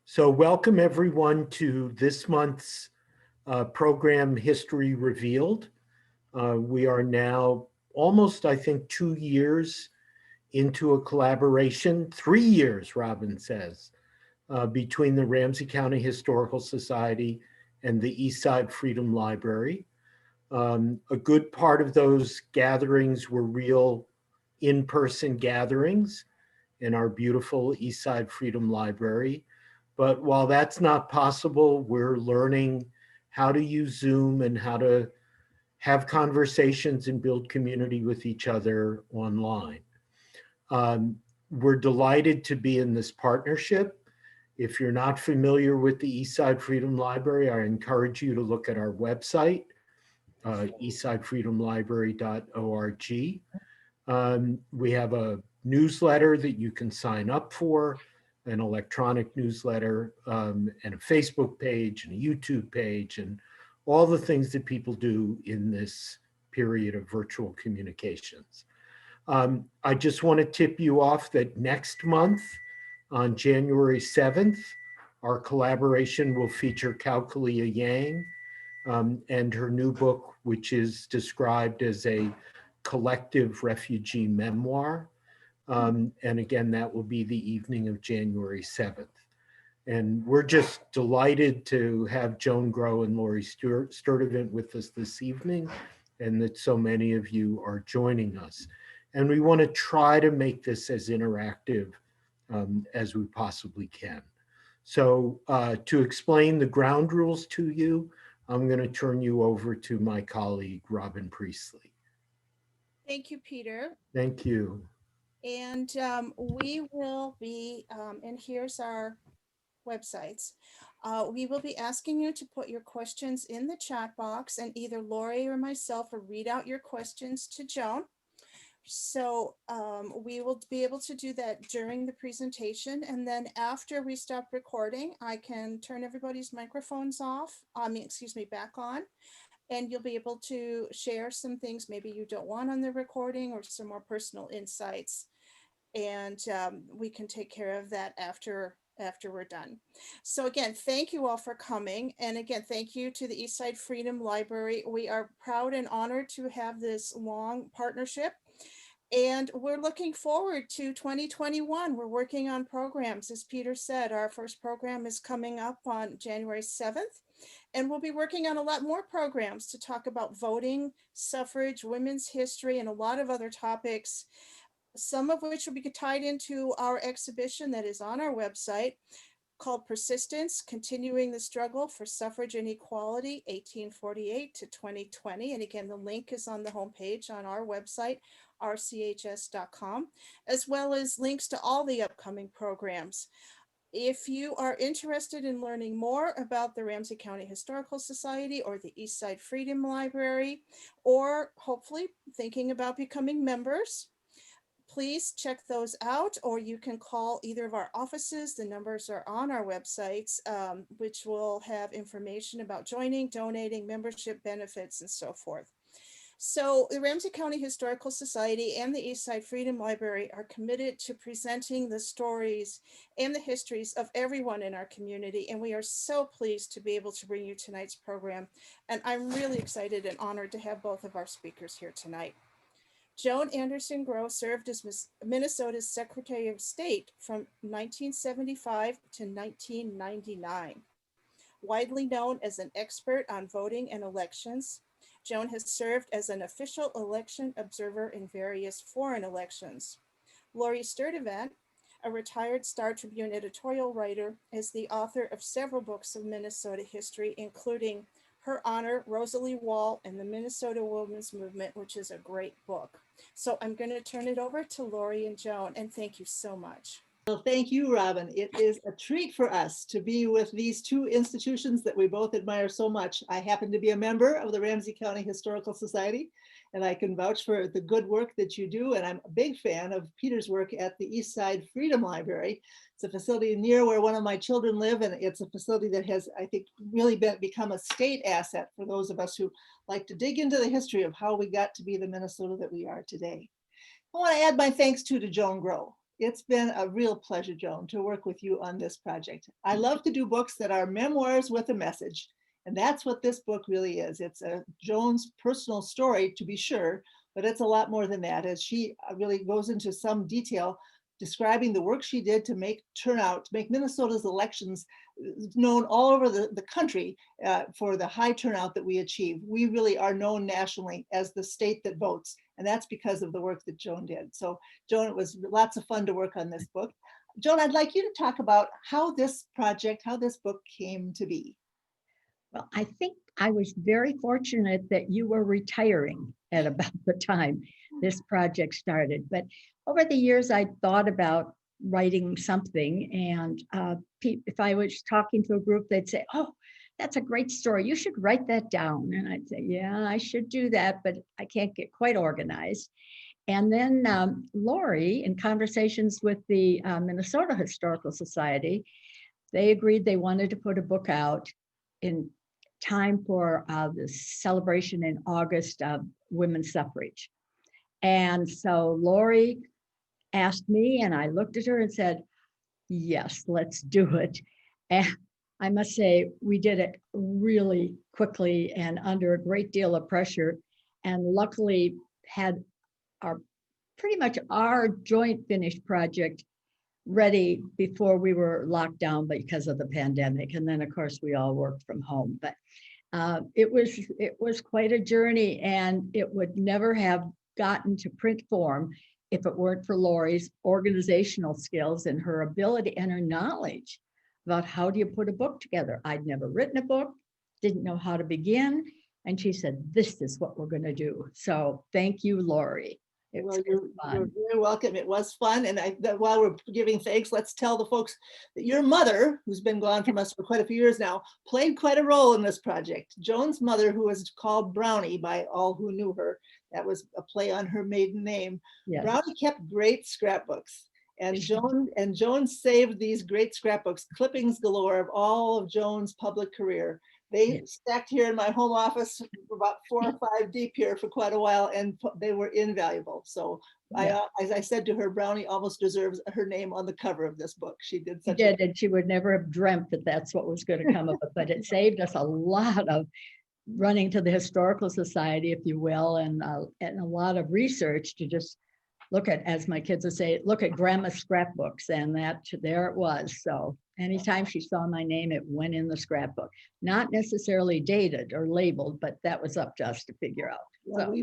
So welcome everyone to this month's program History Revealed. We are now almost, I think, 2 years into a collaboration, 3 years, Robin says, between the Ramsey County Historical Society and the Eastside Freedom Library. A good part of those gatherings were real in-person gatherings in our beautiful Eastside Freedom Library. But while that's not possible, we're learning how to use Zoom and how to have conversations and build community with each other online. We're delighted to be in this partnership. If you're not familiar with the Eastside Freedom Library, I encourage you to look at our website, eastsidefreedomlibrary.org. We have a newsletter that you can sign up for, an electronic newsletter, and a Facebook page and a YouTube page, and all the things that people do in this period of virtual communications. I just want to tip you off that next month, on January 7th, our collaboration will feature Kaukalia Yang and her new book, which is described as a collective refugee memoir. And again, that will be the evening of January 7th. And we're just delighted to have Joan Growe and Lori Sturdevant with us this evening, and that so many of you are joining us. And we want to try to make this as interactive as we possibly can. So to explain the ground rules to you, I'm going to turn you over to my colleague, Robin Priestley. Thank you, Peter. Thank you. And we will be, and here's our websites. We will be asking you to put your questions in the chat box, and either Lori or myself will read out your questions to Joan. So we will be able to do that during the presentation. And then after we stop recording, I can turn everybody's microphones off, back on. And you'll be able to share some things maybe you don't want on the recording, or some more personal insights. And we can take care of that after we're done. So again, thank you all for coming. And again, thank you to the Eastside Freedom Library. We are proud and honored to have this long partnership. And we're looking forward to 2021. We're working on programs. As Peter said, our first program is coming up on January 7th. And we'll be working on a lot more programs to talk about voting, suffrage, women's history, and a lot of other topics, some of which will be tied into our exhibition that is on our website called Persistence, Continuing the Struggle for Suffrage and Equality, 1848 to 2020. And again, the link is on the homepage on our website, rchs.com, as well as links to all the upcoming programs. If you are interested in learning more about the Ramsey County Historical Society or the Eastside Freedom Library, or hopefully thinking about becoming members, please check those out, or you can call either of our offices. The numbers are on our websites, which will have information about joining, donating, membership benefits, and so forth. So the Ramsey County Historical Society and the Eastside Freedom Library are committed to presenting the stories and the histories of everyone in our community. And we are so pleased to be able to bring you tonight's program. And I'm really excited and honored to have both of our speakers here tonight. Joan Anderson Growe served as Minnesota's Secretary of State from 1975 to 1999. Widely known as an expert on voting and elections, Joan has served as an official election observer in various foreign elections. Lori Sturdevant, a retired Star Tribune editorial writer, is the author of several books of Minnesota history, including Her Honor, Rosalie Wall, and the Minnesota Women's Movement, which is a great book. So I'm going to turn it over to Lori and Joan, and thank you so much. Well, thank you, Robin. It is a treat for us to be with these two institutions that we both admire so much. I happen to be a member of the Ramsey County Historical Society, and I can vouch for the good work that you do. And I'm a big fan of Peter's work at the Eastside Freedom Library. It's a facility near where one of my children live, and it's a facility that has, I think, really become a state asset for those of us who like to dig into the history of how we got to be the Minnesota that we are today. I want to add my thanks to Joan Growe. It's been a real pleasure, Joan, to work with you on this project. I love to do books that are memoirs with a message. And that's what this book really is. It's Joan's personal story, to be sure, but it's a lot more than that, as she really goes into some detail describing the work she did to make turnout, to make Minnesota's elections known all over the country for the high turnout that we achieve. We really are known nationally as the state that votes, and that's because of the work that Joan did. So Joan, it was lots of fun to work on this book. Joan, I'd like you to talk about how this project, how this book came to be. Well, I think I was very fortunate that you were retiring at about the time this project started. But over the years, I thought about writing something. And if I was talking to a group, they'd say, "Oh, that's a great story. You should write that down." And I'd say, "Yeah, I should do that, but I can't get quite organized." And then Lori, in conversations with the Minnesota Historical Society, they agreed they wanted to put a book out in time for the celebration in August of women's suffrage. And so Lori asked me, and I looked at her and said, "Yes, let's do it." And I must say, we did it really quickly and under a great deal of pressure, and luckily had pretty much our joint finished project ready before we were locked down because of the pandemic. And then of course we all worked from home, but it was quite a journey, and it would never have gotten to print form if it weren't for Lori's organizational skills and her ability and her knowledge about how do you put a book together. I'd never written a book, didn't know how to begin. And she said, "This is what we're going to do." So thank you, Lori. Well, you're very welcome. It was fun. And while we're giving thanks, let's tell the folks that your mother, who's been gone from us for quite a few years now, played quite a role in this project. Joan's mother, who was called Brownie by all who knew her, that was a play on her maiden name. Yes. Brownie kept great scrapbooks. And Joan saved these great scrapbooks, clippings galore of all of Joan's public career. They stacked here in my home office, about 4 or 5 deep here for quite a while, and they were invaluable. So as I said to her, Brownie almost deserves her name on the cover of this book. She did such and she would never have dreamt that that's what was going to come of it, but it saved us a lot of running to the Historical Society, if you will, and a lot of research to just look at, as my kids would say, look at grandma's scrapbooks, and there it was. So anytime she saw my name, it went in the scrapbook. Not necessarily dated or labeled, but that was up to us to figure out. Well,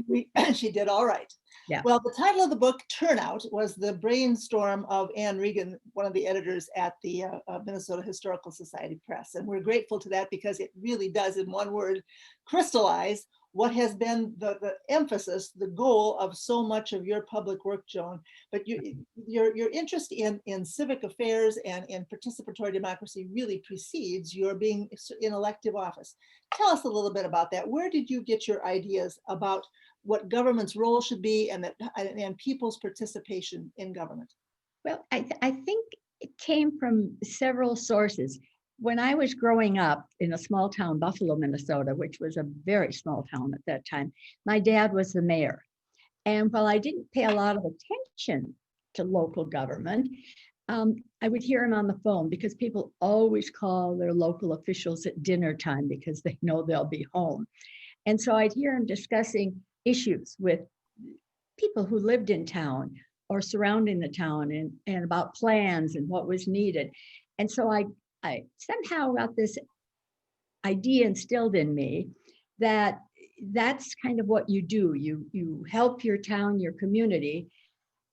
she did all right. Yeah. Well, the title of the book, Turnout, was the brainstorm of Ann Regan, one of the editors at the Minnesota Historical Society Press. And we're grateful to that because it really does, in one word, crystallize what has been the emphasis, the goal of so much of your public work, Joan. But your interest in civic affairs and in participatory democracy really precedes your being in elective office. Tell us a little bit about that. Where did you get your ideas about what government's role should be and people's participation in government? Well, I think it came from several sources. When I was growing up in a small town, Buffalo, Minnesota, which was a very small town at that time, my dad was the mayor. And while I didn't pay a lot of attention to local government, I would hear him on the phone because people always call their local officials at dinner time because they know they'll be home. And so I'd hear him discussing issues with people who lived in town or surrounding the town and about plans and what was needed. And so I somehow got this idea instilled in me that that's kind of what you do. You help your town, your community.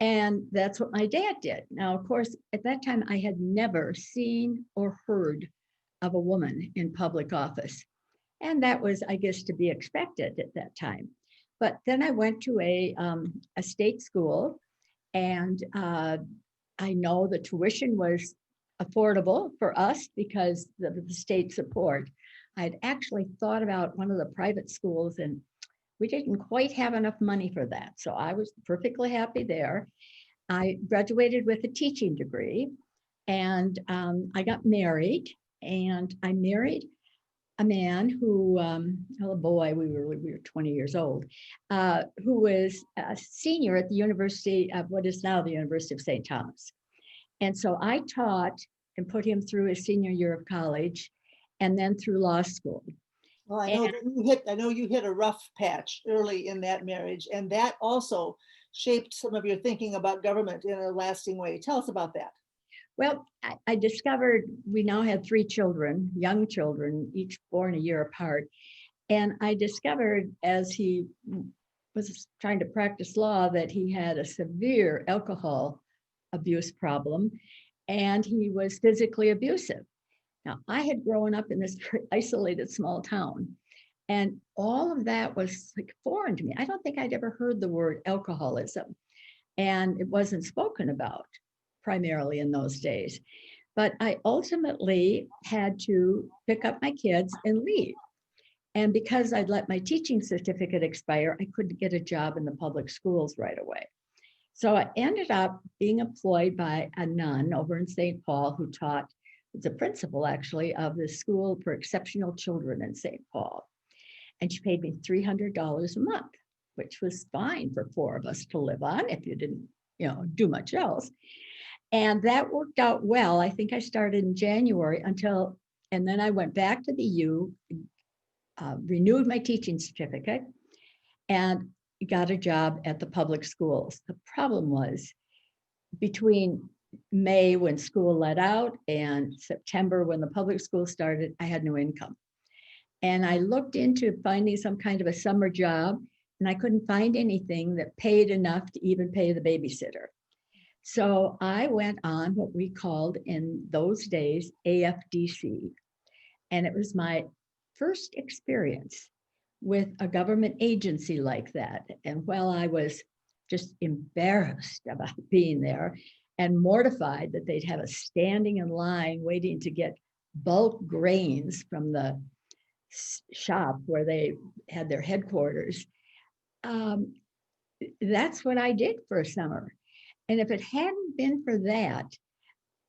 And that's what my dad did. Now, of course, at that time, I had never seen or heard of a woman in public office. And that was, I guess, to be expected at that time. But then I went to a state school, and I know the tuition was affordable for us because of the state support. I'd actually thought about one of the private schools, and we didn't quite have enough money for that. So I was perfectly happy there. I graduated with a teaching degree, and I got married, and I married a man who, oh boy, we were 20 years old, who was a senior at the University of what is now the University of St. Thomas. And so I taught and put him through his senior year of college and then through law school. Well, I know that you hit a rough patch early in that marriage, and that also shaped some of your thinking about government in a lasting way. Tell us about that. Well, I discovered we now had 3 children, young children, each born a year apart. And I discovered as he was trying to practice law that he had a severe alcohol abuse problem, and he was physically abusive. Now, I had grown up in this isolated small town, and all of that was like foreign to me. I don't think I'd ever heard the word alcoholism, and it wasn't spoken about primarily in those days. But I ultimately had to pick up my kids and leave. And because I'd let my teaching certificate expire, I couldn't get a job in the public schools right away. So I ended up being employed by a nun over in St. Paul who taught, was a principal actually of the school for exceptional children in St. Paul. And she paid me $300 a month, which was fine for 4 of us to live on if you didn't, do much else. And that worked out well. I think I started in January and then I went back to the U, renewed my teaching certificate, and got a job at the public schools. The problem was between May when school let out and September when the public school started, I had no income. And I looked into finding some kind of a summer job, and I couldn't find anything that paid enough to even pay the babysitter. So I went on what we called in those days AFDC. And it was my first experience with a government agency like that. And while I was just embarrassed about being there and mortified that they'd have us standing in line waiting to get bulk grains from the shop where they had their headquarters, that's what I did for a summer. And if it hadn't been for that,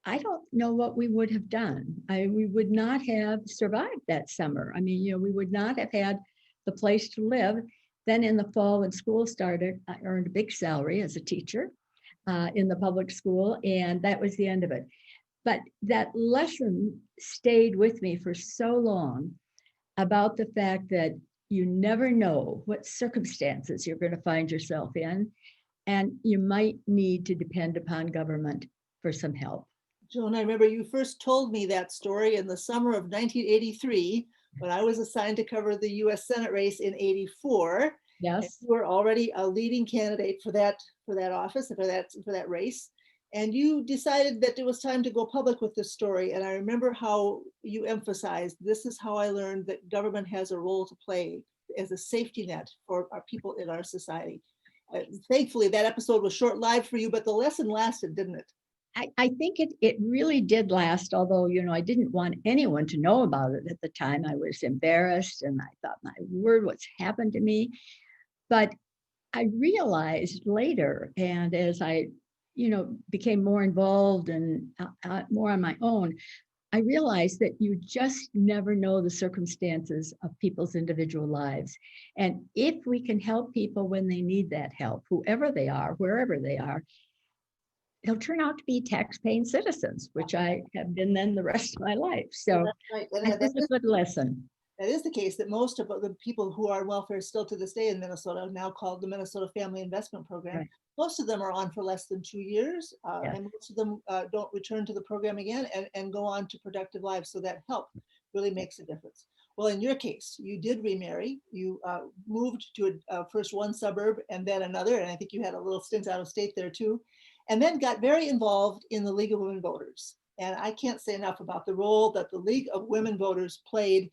I don't know what we would have done. We would not have survived that summer. I mean, we would not have had the place to live. Then in the fall when school started, I earned a big salary as a teacher in the public school, and that was the end of it. But that lesson stayed with me for so long about the fact that you never know what circumstances you're going to find yourself in, and you might need to depend upon government for some help. Joan, I remember you first told me that story in the summer of 1983 when I was assigned to cover the US Senate race in 84. Yes. You were already a leading candidate for that office, for that race. And you decided that it was time to go public with this story. And I remember how you emphasized, this is how I learned that government has a role to play as a safety net for our people in our society. Thankfully, that episode was short-lived for you, but the lesson lasted, didn't it? I think it really did last, although, I didn't want anyone to know about it at the time. I was embarrassed and I thought, my word, what's happened to me? But I realized later, and as I, became more involved and more on my own, I realized that you just never know the circumstances of people's individual lives. And if we can help people when they need that help, whoever they are, wherever they are, they'll turn out to be tax-paying citizens, which I have been then the rest of my life. So right. that's a good lesson. That is the case, that most of the people who are on welfare still to this day in Minnesota, now called the Minnesota Family Investment Program, Right. Most of them are on for less than 2 years, Yes. and most of them don't return to the program again and go on to productive lives. So that help really makes a difference. Well, in your case, you did remarry. You moved to first one suburb and then another, and I think you had a little stint out of state there too, and then got very involved in the League of Women Voters. And I can't say enough about the role that the League of Women Voters played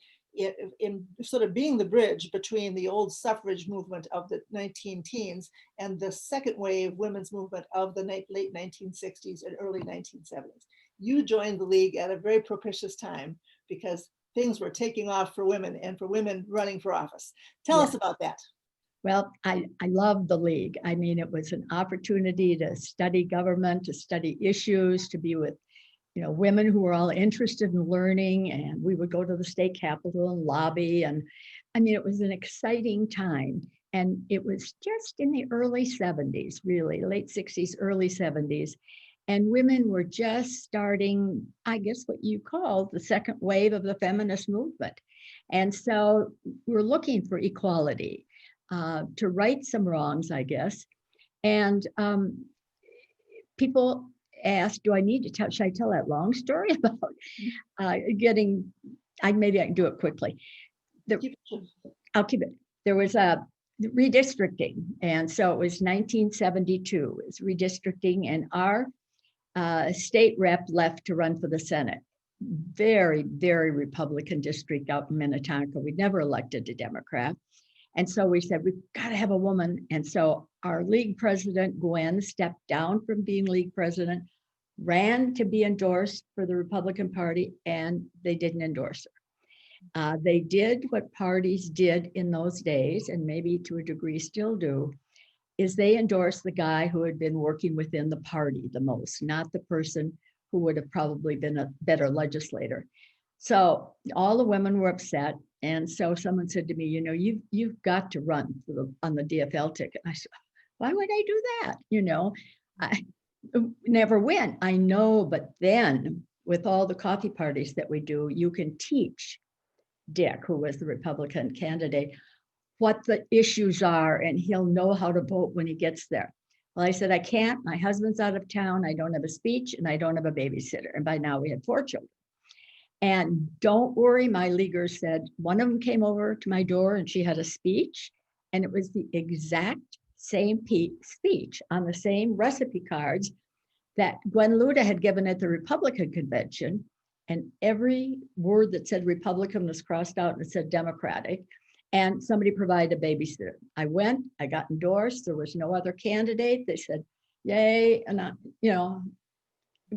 in sort of being the bridge between the old suffrage movement of the 19-teens and the second wave women's movement of the late 1960s and early 1970s. You joined the League at a very propitious time because things were taking off for women and for women running for office. Tell us about that. Well, I love the League. I mean, it was an opportunity to study government, to study issues, to be with women who were all interested in learning, and we would go to the state capitol and lobby. And I mean, it was an exciting time. And it was just in the early 70s, really, late 60s, early 70s. And women were just starting, I guess, what you call the second wave of the feminist movement. And so we're looking for equality, to right some wrongs, I guess. And people asked, do I need to tell, should I tell that long story about maybe I can do it quickly. I'll keep it. There was a redistricting. And so it was 1972, it was redistricting, and our state rep left to run for the Senate. Very, very Republican district out in Minnetonka. We'd never elected a Democrat. And so we said, we've got to have a woman. And so our league president, Gwen, stepped down from being league president, ran to be endorsed for the Republican Party, and they didn't endorse her. They did what parties did in those days, and maybe to a degree still do, is they endorsed the guy who had been working within the party the most, not the person who would have probably been a better legislator. So all the women were upset. And so someone said to me, you've got to run on the DFL ticket. I said, why would I do that? I never win. I know, but then with all the coffee parties that we do, you can teach Dick, who was the Republican candidate, what the issues are, and he'll know how to vote when he gets there. Well, I said, I can't. My husband's out of town. I don't have a speech, and I don't have a babysitter. And by now we had 4 children. And don't worry, my leaguer said, one of them came over to my door and she had a speech, and it was the exact same speech on the same recipe cards that Gwen Luda had given at the Republican convention. And every word that said Republican was crossed out and it said Democratic. And somebody provided a babysitter. I went, I got endorsed. There was no other candidate. They said, yay. And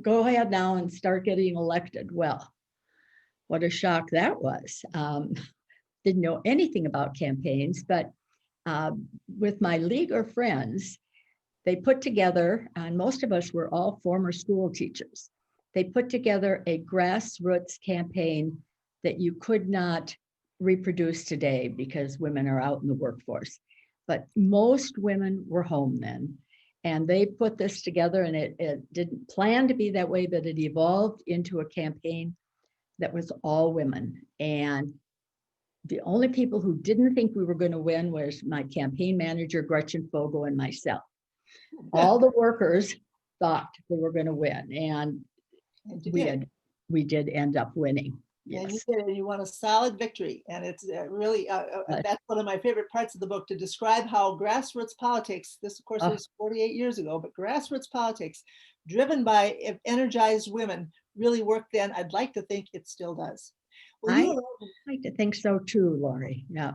go ahead now and start getting elected. Well, what a shock that was. Didn't know anything about campaigns, but with my leaguer friends, they put together, and most of us were all former school teachers. They put together a grassroots campaign that you could not reproduce today because women are out in the workforce. But most women were home then. And they put this together, and it didn't plan to be that way, but it evolved into a campaign that was all women. And the only people who didn't think we were going to win was my campaign manager, Gretchen Fogel, and myself. All the workers thought we were going to win. And we did end up winning. Yes. And you did, and you won a solid victory. And it's really, that's one of my favorite parts of the book, to describe how grassroots politics, this of course was 48 years ago, but grassroots politics driven by energized women really worked then. I'd like to think it still does. Well, I like to think so too, Lori. Yeah.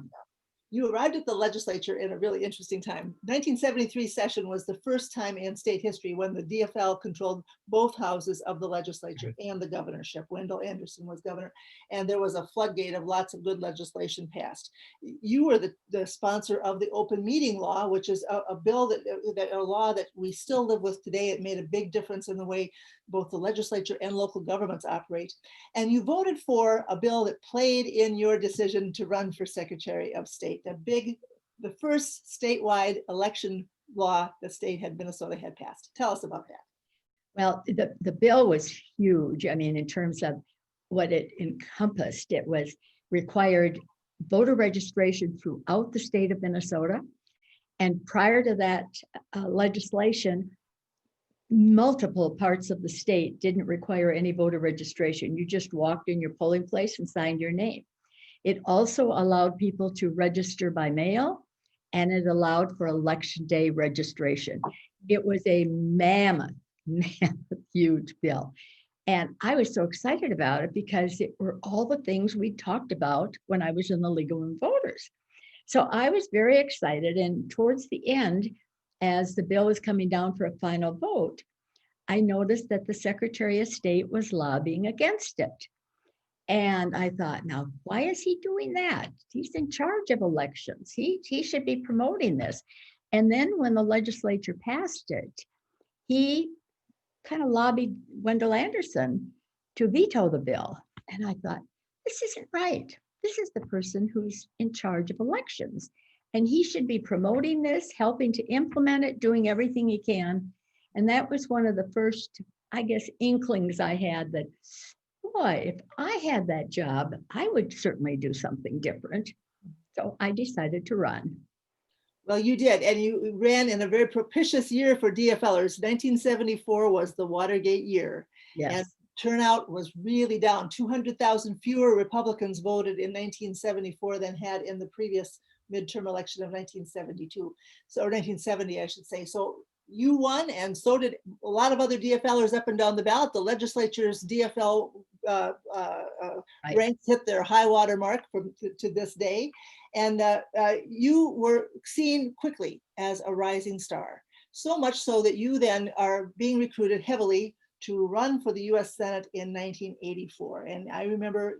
You arrived at the legislature in a really interesting time. 1973 session was the first time in state history when the DFL controlled both houses of the legislature and the governorship. Wendell Anderson was governor, and there was a floodgate of lots of good legislation passed. You were the sponsor of the open meeting law, which is a bill a law that we still live with today. It made a big difference in the way both the legislature and local governments operate. And you voted for a bill that played in your decision to run for Secretary of State, the first statewide election law the state Minnesota had passed. Tell us about that. Well, the bill was huge. I mean, in terms of what it encompassed, it was required voter registration throughout the state of Minnesota. And prior to that legislation, multiple parts of the state didn't require any voter registration. You just walked in your polling place and signed your name. It also allowed people to register by mail, and it allowed for election day registration. It was a mammoth, huge bill. And I was so excited about it because it were all the things we talked about when I was in the League of Women Voters. So I was very excited. And towards the end, as the bill was coming down for a final vote, I noticed that the Secretary of State was lobbying against it. And I thought, now, why is he doing that? He's in charge of elections. He should be promoting this. And then when the legislature passed it, he kind of lobbied Wendell Anderson to veto the bill. And I thought, this isn't right. This is the person who's in charge of elections. And he should be promoting this, helping to implement it, doing everything he can. And that was one of the first, I guess, inklings I had that, boy, if I had that job, I would certainly do something different. So I decided to run. Well, you did, and you ran in a very propitious year for DFLers. 1974 was the Watergate year. Yes. And turnout was really down. 200,000 fewer Republicans voted in 1974 than had in the previous midterm election of 1972. So, or 1970, I should say. So you won, and so did a lot of other DFLers up and down the ballot. The legislature's DFL Right. ranks hit their high water mark to this day. And you were seen quickly as a rising star. So much so that you then are being recruited heavily to run for the US Senate in 1984. And I remember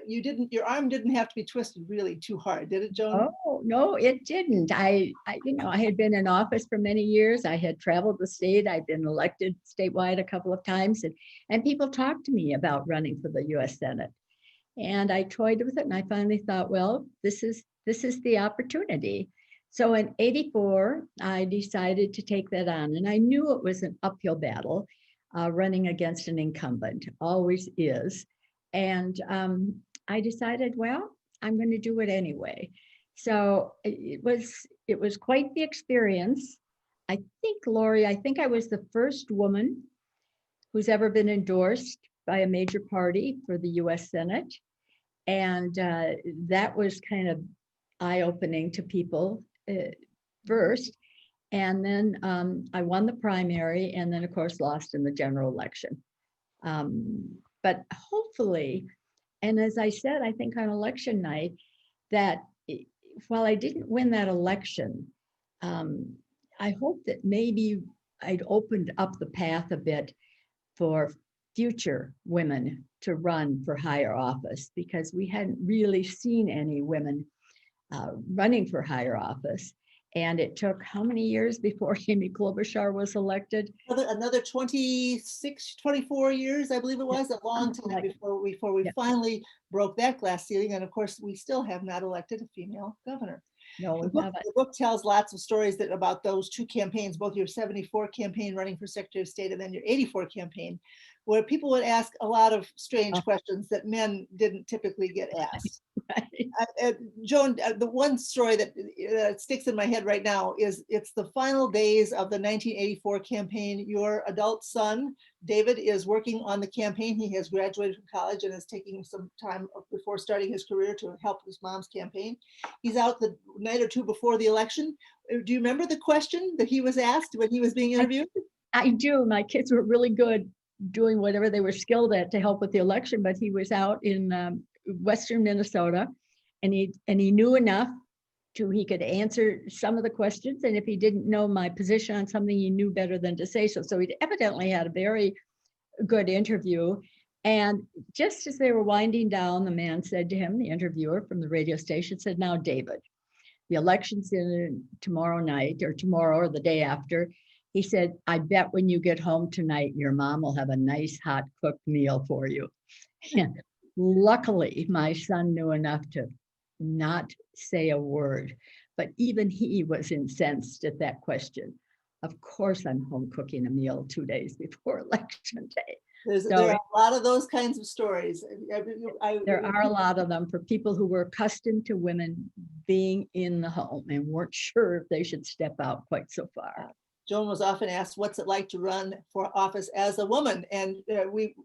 your arm didn't have to be twisted really too hard, did it, Joan? Oh, no, it didn't. I had been in office for many years. I had traveled the state. I'd been elected statewide a couple of times, and people talked to me about running for the US Senate. And I toyed with it, and I finally thought, well, this is the opportunity. So in 84, I decided to take that on, and I knew it was an uphill battle. Running against an incumbent, always is. And I decided, well, I'm going to do it anyway. So it was quite the experience. I think, Lori, I was the first woman who's ever been endorsed by a major party for the US Senate. And that was kind of eye-opening to people first. And then I won the primary, and then of course lost in the general election. But hopefully, and as I said, I think on election night, that while I didn't win that election, I hope that maybe I'd opened up the path a bit for future women to run for higher office, because we hadn't really seen any women running for higher office. And it took how many years before Amy Klobuchar was elected? Another 26, 24 years, I believe it was, a long time before we finally broke that glass ceiling. And of course, we still have not elected a female governor. No, The book tells lots of stories about those two campaigns, both your 74 campaign running for Secretary of State and then your 84 campaign, where people would ask a lot of strange questions that men didn't typically get asked. Right. Joan, the one story that sticks in my head right now is it's the final days of the 1984 campaign. Your adult son, David, is working on the campaign. He has graduated from college and is taking some time before starting his career to help his mom's campaign. He's out the night or two before the election. Do you remember the question that he was asked when he was being interviewed? I do. My kids were really good doing whatever they were skilled at to help with the election, but he was out in Western Minnesota, and he knew enough he could answer some of the questions. And if he didn't know my position on something, he knew better than to say so. So he evidently had a very good interview. And just as they were winding down, the man said to him, the interviewer from the radio station said, "Now, David, the election's in tomorrow night or tomorrow or the day after." He said, "I bet when you get home tonight, your mom will have a nice hot cooked meal for you." And luckily, my son knew enough to not say a word, but even he was incensed at that question. Of course, I'm home cooking a meal 2 days before election day. There are a lot of those kinds of stories. There are a lot of them for people who were accustomed to women being in the home and weren't sure if they should step out quite so far. Joan was often asked, what's it like to run for office as a woman? And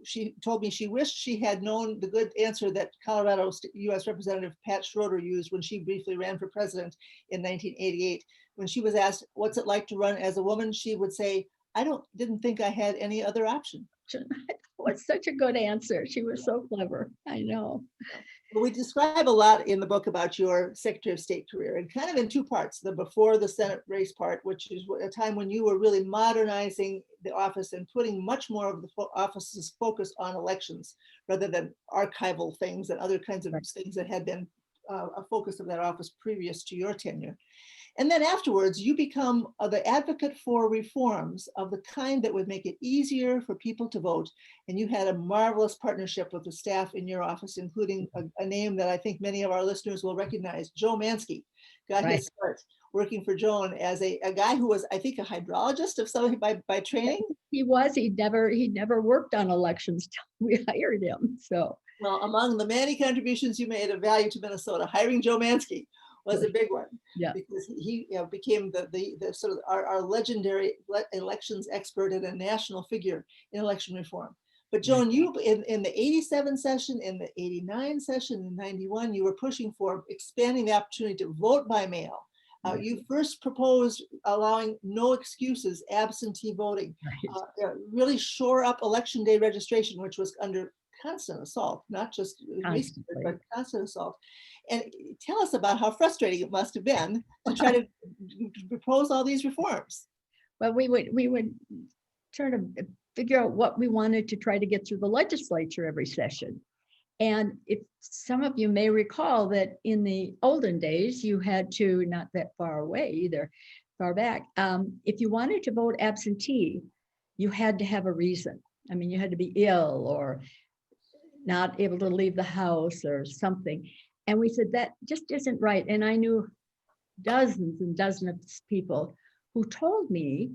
she told me she wished she had known the good answer that Colorado U.S. Representative Pat Schroeder used when she briefly ran for president in 1988. When she was asked, what's it like to run as a woman? She would say, didn't think I had any other option. Was such a good answer. She was so clever. I know. We describe a lot in the book about your Secretary of State career, and kind of in two parts: the before the Senate race part, which is a time when you were really modernizing the office and putting much more of the office's focus on elections rather than archival things and other kinds of things that had been a focus of that office previous to your tenure. And then afterwards, you become the advocate for reforms of the kind that would make it easier for people to vote. And you had a marvelous partnership with the staff in your office, including a name that I think many of our listeners will recognize, Joe Mansky, got his start working for Joan as a guy who was, I think, a hydrologist of some by training. He never worked on elections till we hired him. So, well, among the many contributions you made of value to Minnesota, hiring Joe Mansky was a big one. Yeah, because he became the sort of our legendary elections expert and a national figure in election reform. But Joan, you in the 87 session, in the 89 session, in 91, you were pushing for expanding the opportunity to vote by mail. You first proposed allowing no excuses absentee voting, really shore up election day registration, which was under constant assault, not just recent, but constant assault. And tell us about how frustrating it must have been to try to propose all these reforms. Well, we would sort of figure out what we wanted to try to get through the legislature every session. And if some of you may recall that in the olden days, you had to, not that far away either, far back, if you wanted to vote absentee, you had to have a reason. I mean, you had to be ill or not able to leave the house or something. And we said that just isn't right. And I knew dozens and dozens of people who told me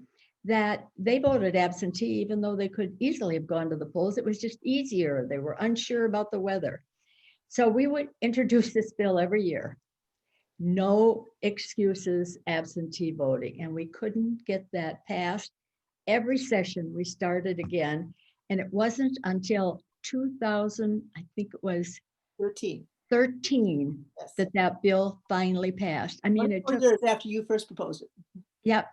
that they voted absentee, even though they could easily have gone to the polls. It was just easier. They were unsure about the weather. So we would introduce this bill every year. No excuses absentee voting. And we couldn't get that passed. Every session we started again. And it wasn't until 2000, I think it was 13, yes, that bill finally passed. I mean, it took years after you first proposed it. Yeah,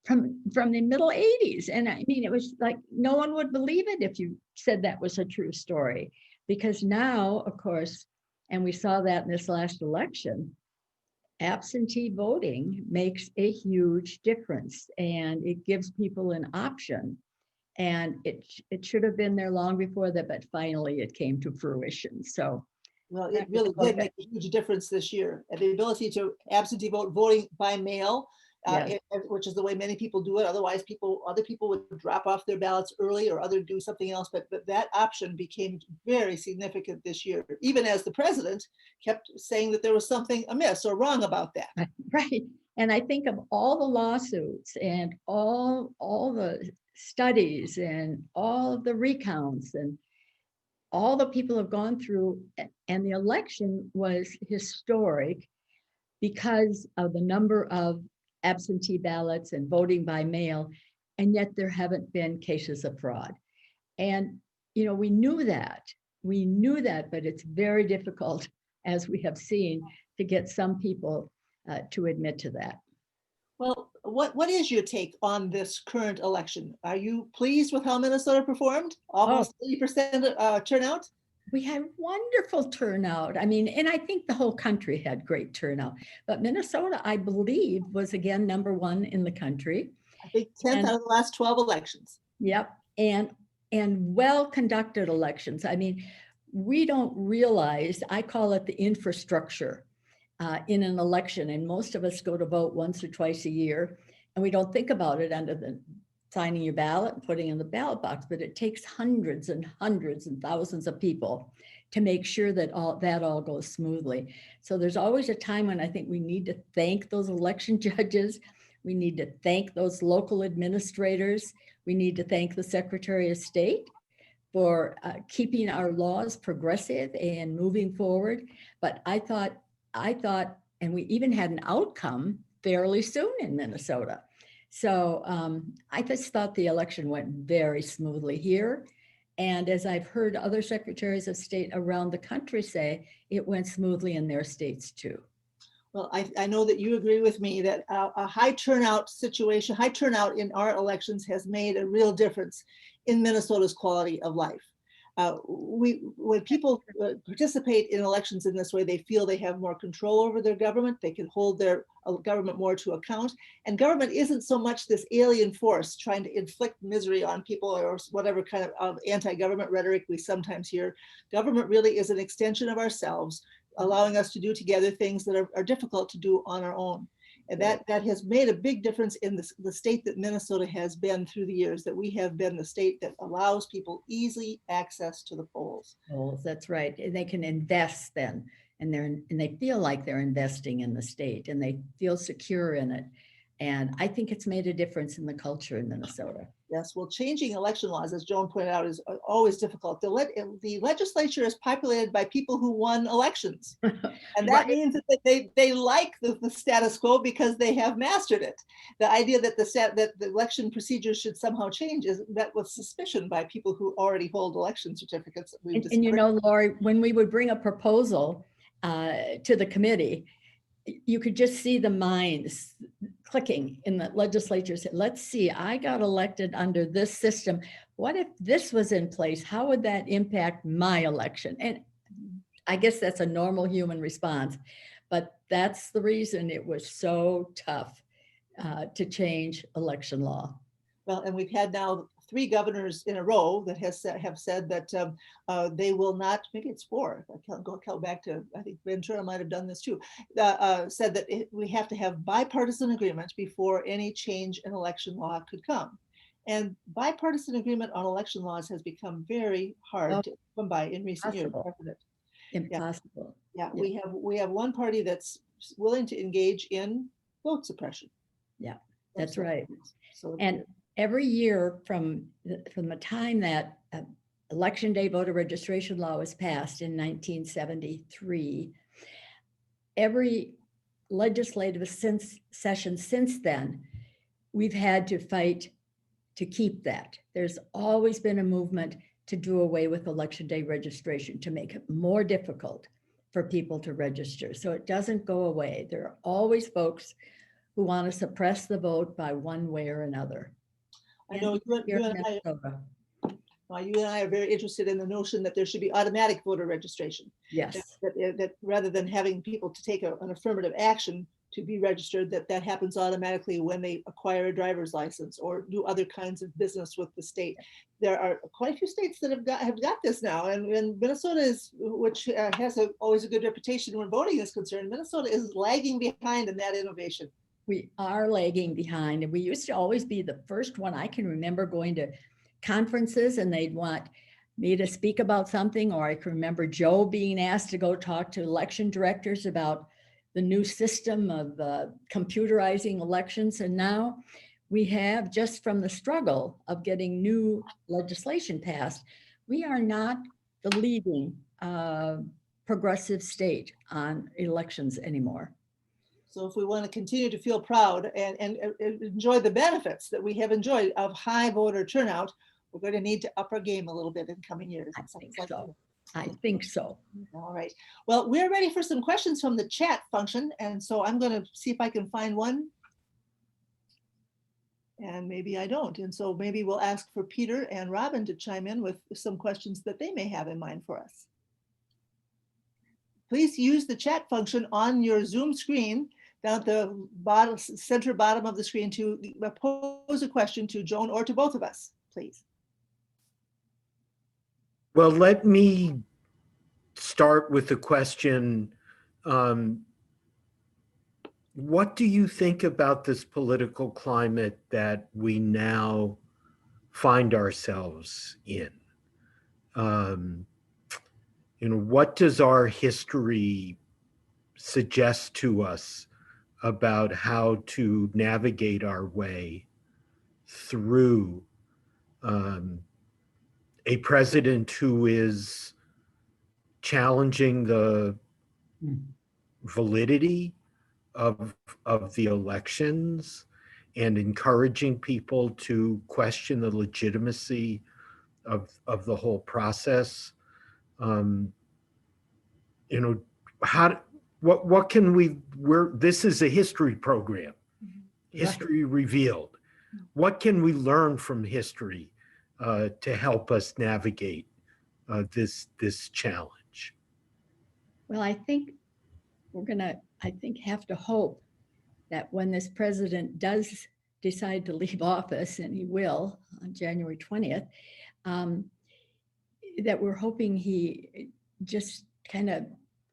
from the middle 80s. And I mean, it was like, no one would believe it if you said that was a true story. Because now, of course, and we saw that in this last election, absentee voting makes a huge difference and it gives people an option. And it should have been there long before that, but finally it came to fruition. So, well, it really did make a huge difference this year. And the ability to absentee voting by mail, which is the way many people do it. Otherwise, other people would drop off their ballots early or do something else. But that option became very significant this year, even as the president kept saying that there was something amiss or wrong about that. Right. And I think of all the lawsuits and all the studies and all of the recounts and all the people have gone through, and the election was historic because of the number of absentee ballots and voting by mail, and yet there haven't been cases of fraud. And, you know, we knew that, but it's very difficult, as we have seen, to get some people to admit to that. Well, what is your take on this current election? Are you pleased with how Minnesota performed? Almost 80% turnout? We had wonderful turnout. I mean, and I think the whole country had great turnout. But Minnesota, I believe, was again #1 in the country. I think 10th out of the last 12 elections. Yep, and well-conducted elections. I mean, we don't realize, I call it the infrastructure in an election, and most of us go to vote once or twice a year, and we don't think about it under the signing your ballot and putting in the ballot box, but it takes hundreds and thousands of people to make sure that all goes smoothly. So there's always a time when I think we need to thank those election judges. We need to thank those local administrators. We need to thank the Secretary of State for keeping our laws progressive and moving forward. But I thought, and we even had an outcome fairly soon in Minnesota. So I just thought the election went very smoothly here. And as I've heard other secretaries of state around the country say, it went smoothly in their states too. Well, I know that you agree with me that a high turnout in our elections has made a real difference in Minnesota's quality of life. When people participate in elections in this way, they feel they have more control over their government. They can hold their government more to account. And government isn't so much this alien force trying to inflict misery on people or whatever kind of anti-government rhetoric we sometimes hear. Government really is an extension of ourselves, allowing us to do together things that are difficult to do on our own. And that has made a big difference in the state that Minnesota has been through the years, that we have been the state that allows people easy access to the polls. Oh, that's right. And they can invest then, and they feel like they're investing in the state, and they feel secure in it. And I think it's made a difference in the culture in Minnesota. Yes, well, changing election laws, as Joan pointed out, is always difficult. The legislature is populated by people who won elections. And that Right. means that they like the status quo because they have mastered it. The idea that the election procedures should somehow change is met with suspicion by people who already hold election certificates. And you know, Lori, when we would bring a proposal to the committee, you could just see the minds clicking in the legislature. Said, let's see, I got elected under this system. What if this was in place? How would that impact my election? And I guess that's a normal human response, but that's the reason it was so tough to change election law. Well, and we've had now 3 governors in a row that have said that they will not, maybe it's 4, I can't go back to, I think Ventura might have done this too, said that we have to have bipartisan agreement before any change in election law could come. And bipartisan agreement on election laws has become very hard to come by in recent years. Impossible. Yeah, we have one party that's willing to engage in vote suppression. Yeah, that's right. So, and every year from the time that Election Day voter registration law was passed in 1973, every legislative session since then, we've had to fight to keep that. There's always been a movement to do away with Election Day registration, to make it more difficult for people to register. So it doesn't go away. There are always folks who want to suppress the vote by one way or another. I know you and I are very interested in the notion that there should be automatic voter registration. Yes. That rather than having people to take an affirmative action to be registered, that happens automatically when they acquire a driver's license or do other kinds of business with the state. There are quite a few states that have got this now, and Minnesota is, which has always a good reputation when voting is concerned, Minnesota is lagging behind in that innovation. We are lagging behind, and we used to always be the first one. I can remember going to conferences and they'd want me to speak about something, or I can remember Joe being asked to go talk to election directors about the new system of computerizing elections. And now we have, just from the struggle of getting new legislation passed, we are not the leading progressive state on elections anymore. So if we want to continue to feel proud and enjoy the benefits that we have enjoyed of high voter turnout, we're going to need to up our game a little bit in coming years. I think so. I think so. All right. Well, we're ready for some questions from the chat function. And so I'm going to see if I can find one. And maybe I don't. And so maybe we'll ask for Peter and Robin to chime in with some questions that they may have in mind for us. Please use the chat function on your Zoom screen down at the bottom, center bottom of the screen to pose a question to Joan or to both of us, please. Well, let me start with the question. What do you think about this political climate that we now find ourselves in? What does our history suggest to us about how to navigate our way through a president who is challenging the validity of the elections and encouraging people to question the legitimacy of the whole process? What can we, this is a history program, history revealed. What can we learn from history to help us navigate this challenge? Well, I think we're gonna, have to hope that when this president does decide to leave office, and he will on January 20th, that we're hoping he just kind of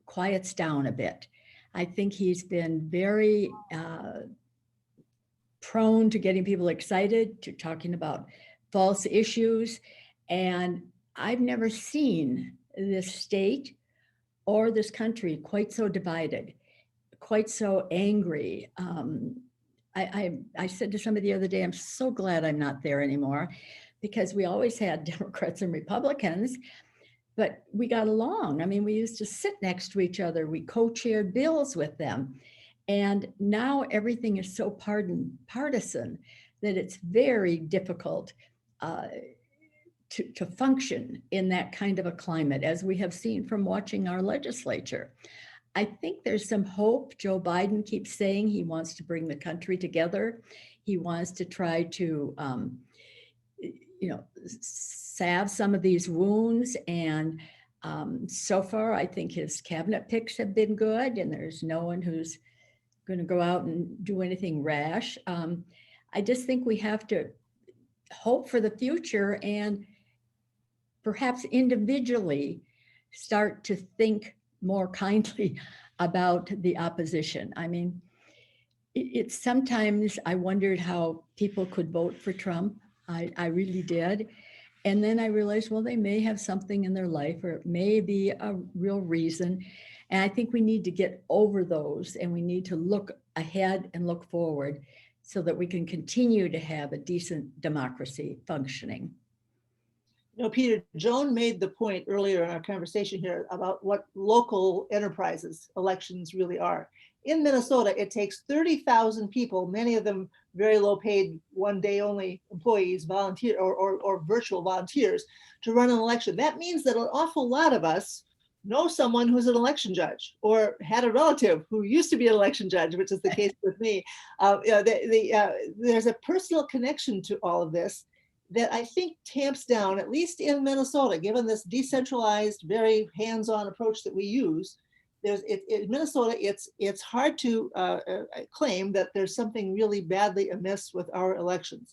quiets down a bit. I think he's been very prone to getting people excited, to talking about false issues. And I've never seen this state or this country quite so divided, quite so angry. I said to somebody the other day, I'm so glad I'm not there anymore, because we always had Democrats and Republicans, but we got along. I mean, we used to sit next to each other. We co-chaired bills with them. And now everything is so partisan that it's very difficult to function in that kind of a climate, as we have seen from watching our legislature. I think there's some hope. Joe Biden keeps saying he wants to bring the country together. He wants to try to, salve some of these wounds. And so far, I think his cabinet picks have been good, and there's no one who's going to go out and do anything rash. I just think we have to hope for the future and perhaps individually start to think more kindly about the opposition. I mean, it's sometimes I wondered how people could vote for Trump. I really did. And then I realized, well, they may have something in their life, or it may be a real reason. And I think we need to get over those, and we need to look ahead and look forward so that we can continue to have a decent democracy functioning. Peter, Joan made the point earlier in our conversation here about what local enterprises elections really are. In Minnesota, it takes 30,000 people, many of them very low paid, one day only employees, volunteer or virtual volunteers, to run an election. That means that an awful lot of us know someone who's an election judge, or had a relative who used to be an election judge, which is the case with me. There's a personal connection to all of this that I think tamps down, at least in Minnesota, given this decentralized, very hands-on approach that we use. In Minnesota, it's hard to claim that there's something really badly amiss with our elections.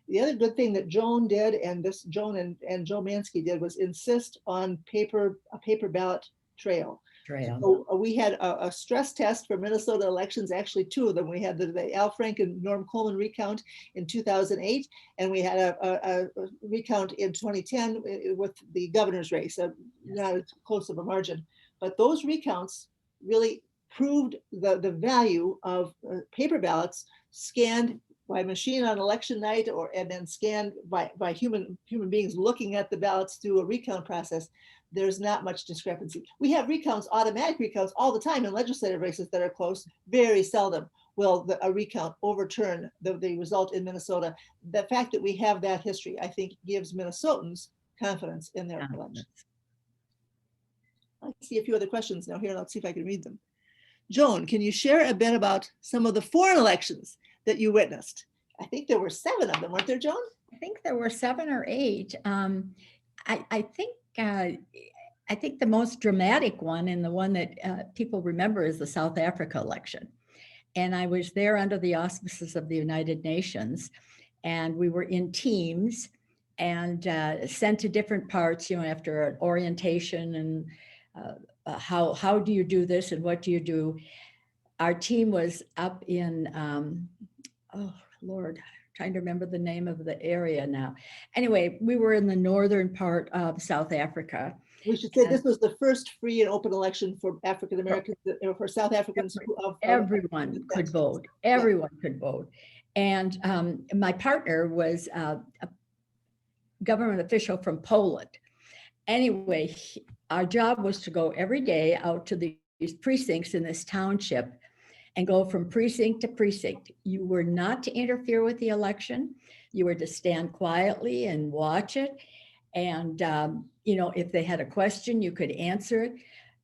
The other good thing that Joan did, and this Joan and Joe Mansky did, was insist on a paper ballot trail. So we had a stress test for Minnesota elections, actually two of them. We had the Al Frank and Norm Coleman recount in 2008, and we had a recount in 2010 with the governor's race, not as close of a margin. But those recounts really proved the value of paper ballots scanned by machine on election night, and then scanned by human beings looking at the ballots through a recount process. There's not much discrepancy. We have recounts, automatic recounts, all the time in legislative races that are close. Very seldom will a recount overturn the result in Minnesota. The fact that we have that history, I think, gives Minnesotans confidence in their elections. I see a few other questions now here. Let's see if I can read them. Joan, can you share a bit about some of the foreign elections that you witnessed? I think there were 7 of them, weren't there, Joan? I think there were 7 or 8. I think the most dramatic one, and the one that people remember, is the South Africa election. And I was there under the auspices of the United Nations, and we were in teams and sent to different parts, after an orientation and how do you do this and what do you do? Our team was up in, oh Lord, trying to remember the name of the area now. Anyway, we were in the northern part of South Africa. We should say this was the first free and open election for African Americans, for South Africans. Everyone could vote. Everyone could vote. And my partner was a government official from Poland. Anyway, our job was to go every day out to these precincts in this township and go from precinct to precinct. You were not to interfere with the election. You were to stand quietly and watch it. And, if they had a question, you could answer it.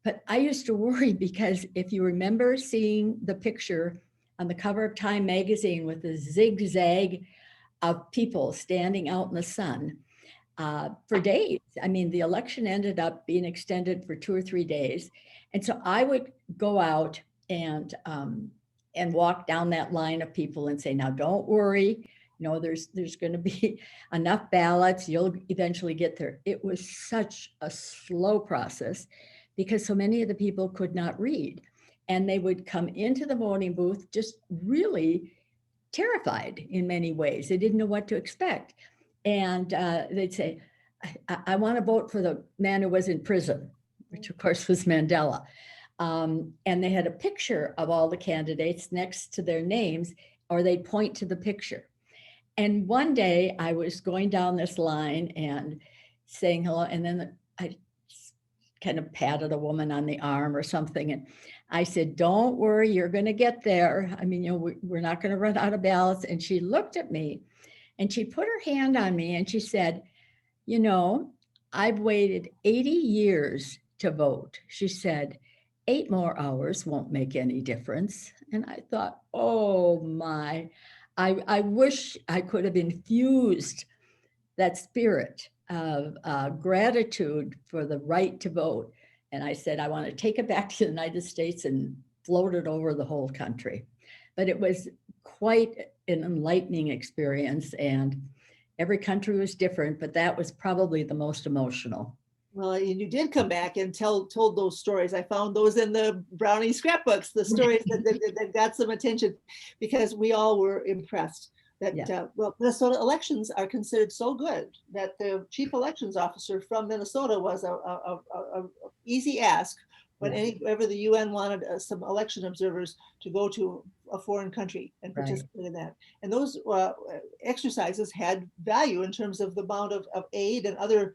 But I used to worry, because if you remember seeing the picture on the cover of Time magazine with the zigzag of people standing out in the sun for days. I mean, the election ended up being extended for 2 or 3 days. And so I would go out and walk down that line of people and say, now don't worry, there's going to be enough ballots, you'll eventually get there. It was such a slow process because so many of the people could not read. and they would come into the voting booth just really terrified in many ways. They didn't know what to expect. And they'd say, I want to vote for the man who was in prison, which of course was Mandela. And they had a picture of all the candidates next to their names, or they'd point to the picture. And one day I was going down this line and saying hello, and then I kind of patted a woman on the arm or something. And I said, don't worry, you're going to get there. I mean, we're not going to run out of ballots. And she looked at me and she put her hand on me and she said, I've waited 80 years to vote. She said, 8 more hours won't make any difference. And I thought, oh my, I wish I could have infused that spirit of gratitude for the right to vote. And I said, I want to take it back to the United States and float it over the whole country. But it was quite an enlightening experience, and every country was different, but that was probably the most emotional. Well, and you did come back and told those stories. I found those in the Brownie scrapbooks, the stories that got some attention, because we all were impressed that, Minnesota elections are considered so good that the chief elections officer from Minnesota was a easy ask whenever the UN wanted some election observers to go to a foreign country and participate in that. And those exercises had value in terms of the amount of aid and other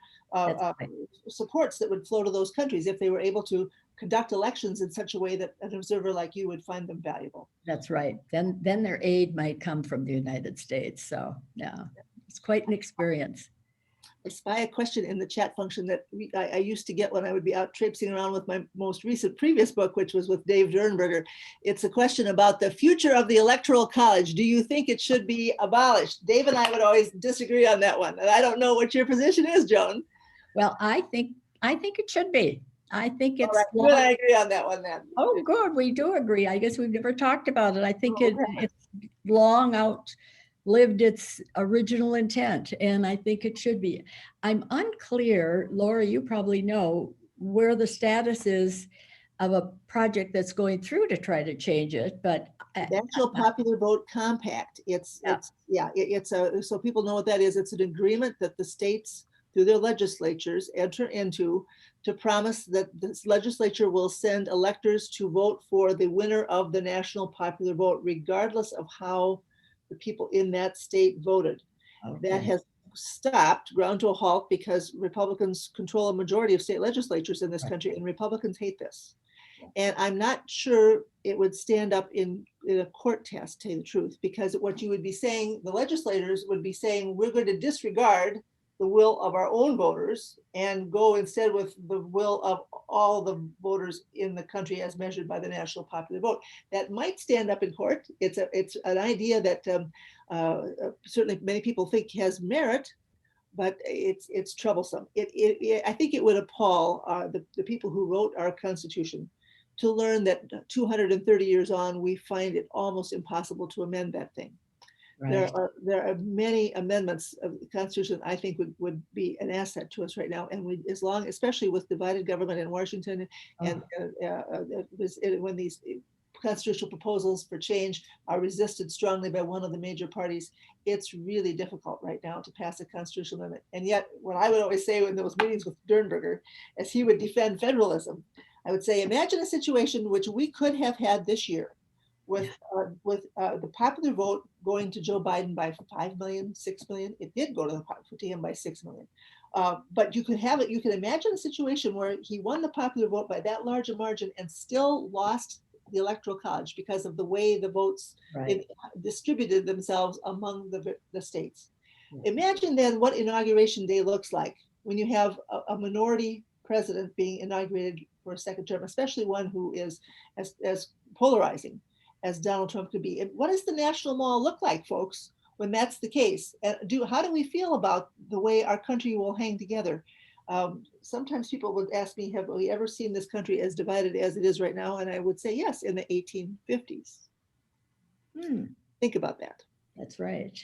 supports that would flow to those countries if they were able to conduct elections in such a way that an observer like you would find them valuable. That's right. Then their aid might come from the United States. So yeah, it's quite an experience. I spy a question in the chat function that I used to get when I would be out traipsing around with my most recent previous book, which was with Dave Dernberger. It's a question about the future of the Electoral College. Do you think it should be abolished? Dave and I would always disagree on that one. And I don't know what your position is, Joan. Well, I think it should be. I think it's. Right. I agree on that one then. Oh, good. We do agree. I guess we've never talked about it. I think it's long outlived its original intent, and I think it should be. I'm unclear, Laura, you probably know where the status is of a project that's going through to try to change it, but National Popular Vote Compact. So people know what that is. It's an agreement that the states through their legislatures enter into to promise that this legislature will send electors to vote for the winner of the national popular vote, regardless of how the people in that state voted. Okay. That has stopped, ground to a halt, because Republicans control a majority of state legislatures in this country, and Republicans hate this. And I'm not sure it would stand up in a court test, to tell you the truth, because what you would be saying, the legislators would be saying, we're going to disregard the will of our own voters and go instead with the will of all the voters in the country as measured by the national popular vote. That might stand up in court. It's an idea that certainly many people think has merit, but it's troublesome. I think it would appall the people who wrote our Constitution to learn that 230 years on, we find it almost impossible to amend that thing. Right. There are many amendments of the Constitution I think would be an asset to us right now, and especially with divided government in Washington, and when these constitutional proposals for change are resisted strongly by one of the major parties, it's really difficult right now to pass a constitutional amendment. And yet, what I would always say in those meetings with Dernberger, as he would defend federalism, I would say, imagine a situation which we could have had this year, with the popular vote going to Joe Biden by 5 million, 6 million. It did go to him by 6 million. But you could imagine a situation where he won the popular vote by that large a margin and still lost the Electoral College because of the way the votes distributed themselves among the states. Yeah. Imagine then what Inauguration Day looks like when you have a minority president being inaugurated for a second term, especially one who is as polarizing as Donald Trump could be. And what does the national mall look like, folks, when that's the case? And how do we feel about the way our country will hang together? Sometimes people would ask me, have we ever seen this country as divided as it is right now? And I would say, yes, in the 1850s. Think about that. That's right.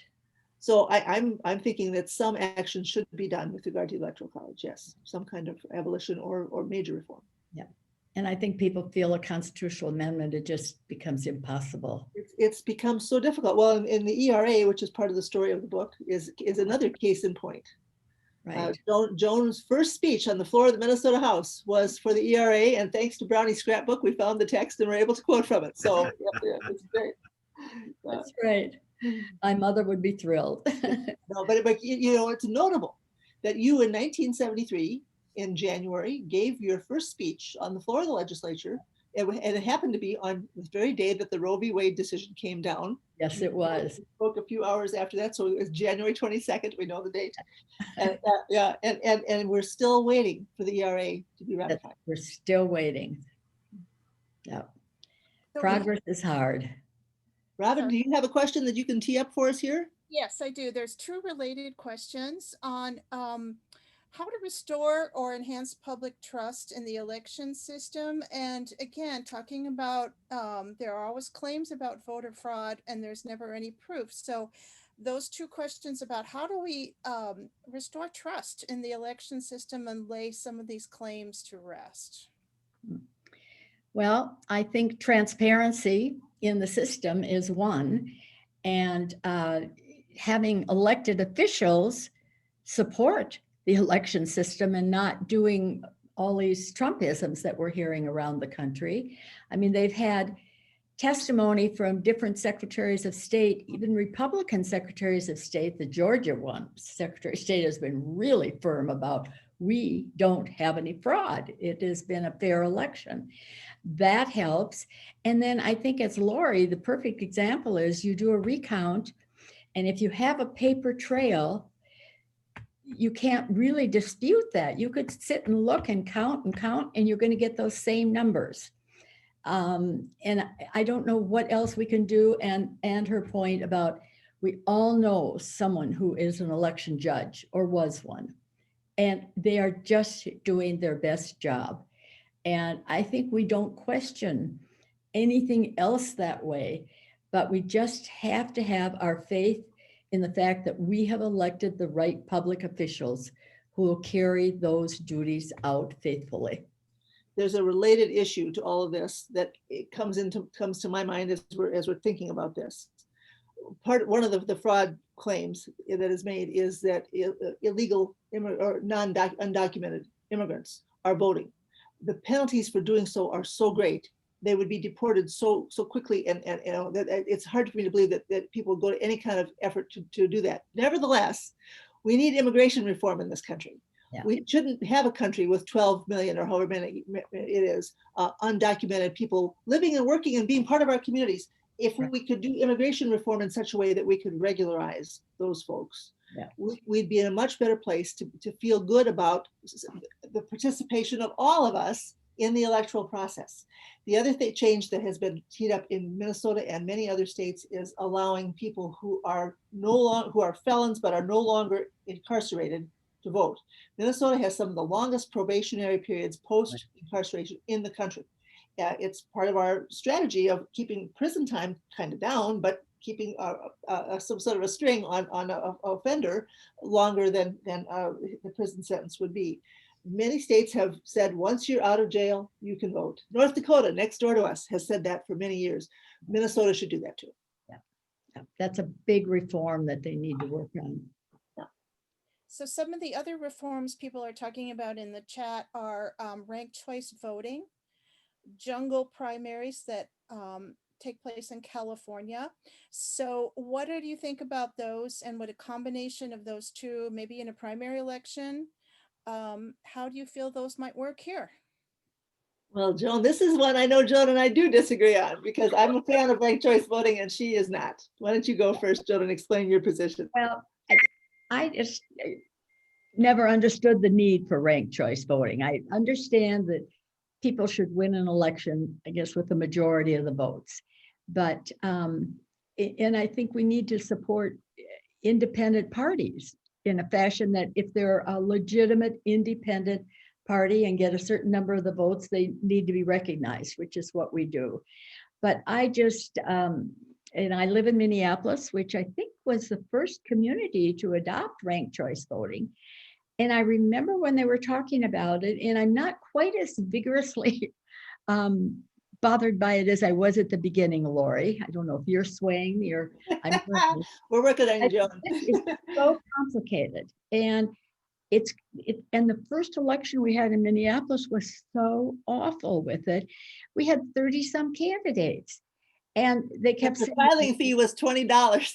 So I'm thinking that some action should be done with regard to the Electoral College. Yes, some kind of abolition or major reform. Yeah. And I think people feel a constitutional amendment, it just becomes impossible. It's become so difficult. Well, in the ERA, which is part of the story of the book, is another case in point. Right. Joan's first speech on the floor of the Minnesota House was for the ERA, and thanks to Brownie's scrapbook, we found the text and were able to quote from it. So yeah, it's great. That's right. My mother would be thrilled. No, but you know, it's notable that you in 1973 in January gave your first speech on the floor of the legislature, and it happened to be on the very day that the Roe v. Wade decision came down. Yes, it was. You spoke a few hours after that, so it was January 22nd. We know the date, and yeah, and we're still waiting for the ERA to be ratified. We're still waiting. Yeah, So progress is hard. Robin, do you have a question that you can tee up for us here? Yes, I do. There's two related questions on how to restore or enhance public trust in the election system. And again, talking about there are always claims about voter fraud and there's never any proof. So those two questions about how do we restore trust in the election system and lay some of these claims to rest? Well, I think transparency in the system is one, and having elected officials support the election system and not doing all these Trumpisms that we're hearing around the country. I mean, they've had testimony from different secretaries of state, even Republican secretaries of state. The Georgia one, Secretary of State, has been really firm about, we don't have any fraud. It has been a fair election. That helps. And then I think, as Lori, the perfect example is you do a recount, and if you have a paper trail, you can't really dispute that. You could sit and look and count, and you're going to get those same numbers. And I don't know what else we can do. And her point about, we all know someone who is an election judge or was one, and they are just doing their best job. And I think we don't question anything else that way, but we just have to have our faith in the fact that we have elected the right public officials who will carry those duties out faithfully. There's a related issue to all of this that it comes to my mind as we're thinking about this. One of the fraud claims that is made is that illegal or undocumented immigrants are voting. The penalties for doing so are so great, they would be deported so quickly, and you know that it's hard for me to believe that people go to any kind of effort to do that. Nevertheless, we need immigration reform in this country. Yeah. We shouldn't have a country with 12 million or however many it is undocumented people living and working and being part of our communities. If we could do immigration reform in such a way that we could regularize those folks, yeah, we'd be in a much better place to feel good about the participation of all of us in the electoral process. The other change that has been teed up in Minnesota and many other states is allowing people who are felons but are no longer incarcerated to vote. Minnesota has some of the longest probationary periods post-incarceration in the country. It's part of our strategy of keeping prison time kind of down, but keeping some sort of a string on an offender longer than the prison sentence would be. Many states have said, once you're out of jail, you can vote. North Dakota, next door to us, has said that for many years. Minnesota should do that too. Yeah, that's a big reform that they need to work on. Yeah. So some of the other reforms people are talking about in the chat are ranked choice voting, jungle primaries that take place in California. So what do you think about those, and what a combination of those two, maybe in a primary election? How do you feel those might work here? Well, Joan, this is one I know Joan and I do disagree on, because I'm a fan of ranked choice voting and she is not. Why don't you go first, Joan, and explain your position? Well, I just never understood the need for ranked choice voting. I understand that people should win an election, I guess, with the majority of the votes. But, and I think we need to support independent parties in a fashion that if they're a legitimate independent party and get a certain number of the votes, they need to be recognized, which is what we do. But I just, and I live in Minneapolis, which I think was the first community to adopt ranked choice voting. And I remember when they were talking about it, and I'm not quite as vigorously bothered by it as I was at the beginning, Lori. I don't know if you're swaying or I'm We're working on you, Joan. it's so complicated. And and the first election we had in Minneapolis was so awful with it. We had 30 some candidates and they kept The saying, filing fee was $20.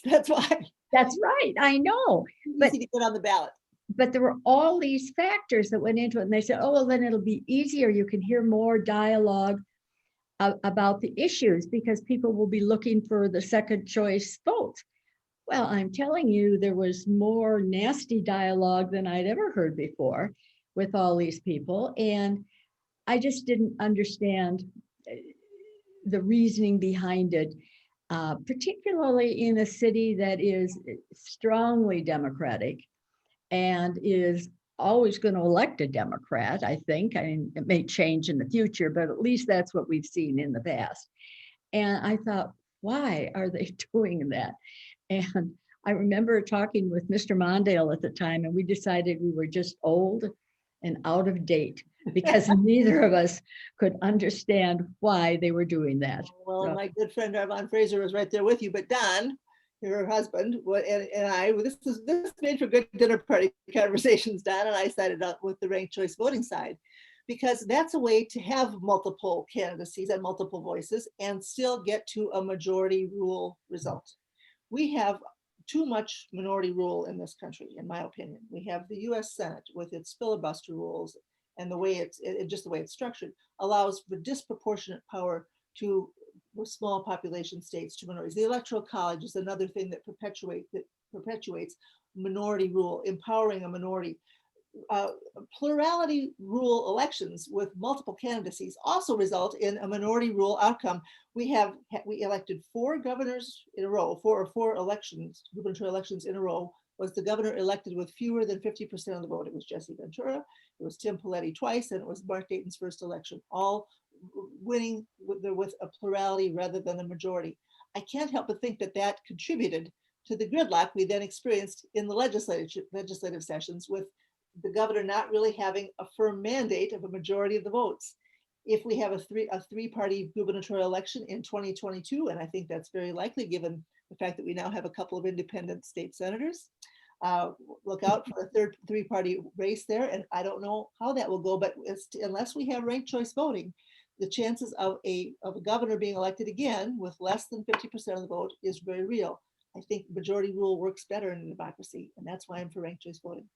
That's why. that's right, I know. But Easy to get on the ballot. but there were all these factors that went into it. And they said, oh, well, then it'll be easier. You can hear more dialogue about the issues because people will be looking for the second choice votes. Well, I'm telling you, there was more nasty dialogue than I'd ever heard before with all these people. And I just didn't understand the reasoning behind it, particularly in a city that is strongly Democratic and is always going to elect a Democrat, I think. I mean, it may change in the future, but at least that's what we've seen in the past. And I thought, why are they doing that? And I remember talking with Mr. Mondale at the time, and we decided we were just old and out of date because neither of us could understand why they were doing that. Well, So- my good friend Arvon Fraser was right there with you, but Don, her husband, and I, this made for good dinner party conversations. Don and I sided up with the ranked choice voting side because that's a way to have multiple candidacies and multiple voices and still get to a majority rule result. We have too much minority rule in this country, in my opinion. We have the US Senate with its filibuster rules and the way just the way it's structured allows for disproportionate power to small population states, to minorities. The Electoral College is another thing that perpetuates minority rule, empowering a minority. Plurality rule elections with multiple candidacies also result in a minority rule outcome. We elected 4 governors in a row, four elections, gubernatorial elections in a row. Was the governor elected with fewer than 50% of the vote? It was Jesse Ventura, it was Tim Pawlenty twice, and it was Mark Dayton's first election, all winning with a plurality rather than a majority. I can't help but think that that contributed to the gridlock we then experienced in the legislative sessions with the governor not really having a firm mandate of a majority of the votes. If we have a three-party gubernatorial election in 2022, and I think that's very likely given the fact that we now have a couple of independent state senators, look out for a third three-party race there. And I don't know how that will go, but unless we have ranked choice voting, the chances of a governor being elected again with less than 50% of the vote is very real. I think majority rule works better in a democracy, and that's why I'm for ranked choice voting.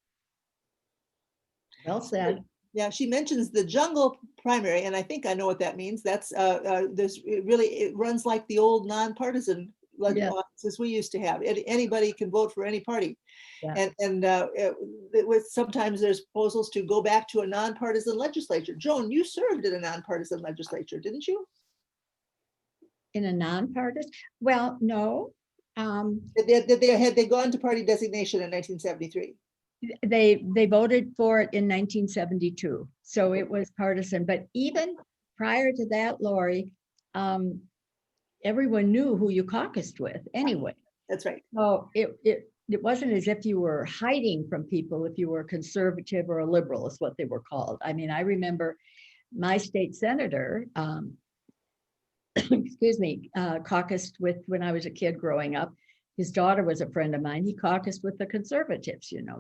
Well said. Yeah, she mentions the jungle primary, and I think I know what that means. That's it runs like the old nonpartisan offices we used to have. Anybody can vote for any party, and sometimes there's proposals to go back to a nonpartisan legislature. Joan, you served in a nonpartisan legislature, didn't you? In a nonpartisan? Well, no. Had they gone to party designation in 1973? They voted for it in 1972, so it was partisan. But even prior to that, Lori, everyone knew who you caucused with anyway. That's right. So it wasn't as if you were hiding from people if you were conservative or a liberal, is what they were called. I mean, I remember my state senator, excuse me, caucused with when I was a kid growing up. His daughter was a friend of mine. He caucused with the conservatives, you know.